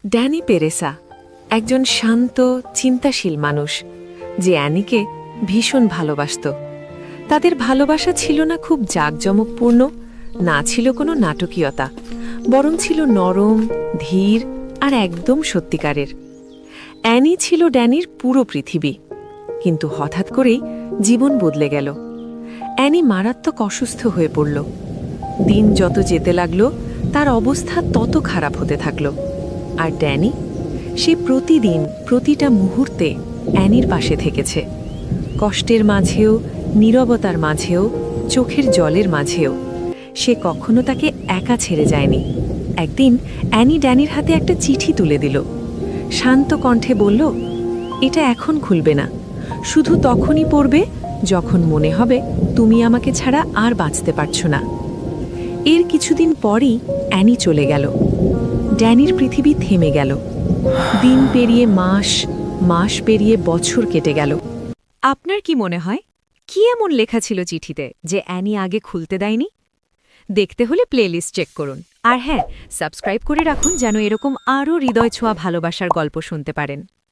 Danny পেরেসা একজন শান্ত চিন্তাশীল মানুষ যে অ্যানিকে ভীষণ ভালোবাসত। তাদের ভালোবাসা ছিল না খুব জাঁকজমকপূর্ণ, না ছিল কোনো নাটকীয়তা, বরং ছিল নরম, ধীর আর একদম সত্যিকারের। অ্যানি ছিল ড্যানির পুরো পৃথিবী। কিন্তু হঠাৎ করেই জীবন বদলে গেল। অ্যানি মারাত্মক অসুস্থ হয়ে পড়ল। দিন যত যেতে লাগল তার অবস্থা তত খারাপ হতে থাকল। আর ড্যানি, সে প্রতিদিন প্রতিটা মুহূর্তে অ্যানির পাশে থেকেছে, কষ্টের মাঝেও, নীরবতার মাঝেও, চোখের জলের মাঝেও। সে কখনো তাকে একা ছেড়ে যায়নি। একদিন অ্যানি ড্যানির হাতে একটা চিঠি তুলে দিল। শান্ত কণ্ঠে বলল, এটা এখন খুলবে না, শুধু তখনই পড়বে যখন মনে হবে তুমি আমাকে ছাড়া আর বাঁচতে পারছো না। এর কিছুদিন পরই অ্যানি চলে গেল। ড্যানির পৃথিবী থেমে গেল। দিন পেরিয়ে মাস, মাস পেরিয়ে বছর কেটে গেল। আপনার কি মনে হয়, কি এমন লেখা ছিল চিঠিতে যে অ্যানি আগে খুলতে দেয়নি? দেখতে হলে প্লেলিস্ট চেক করুন। আর হ্যাঁ, সাবস্ক্রাইব করে রাখুন যেন এরকম আরও হৃদয় ছোঁয়া ভালোবাসার গল্প শুনতে পারেন।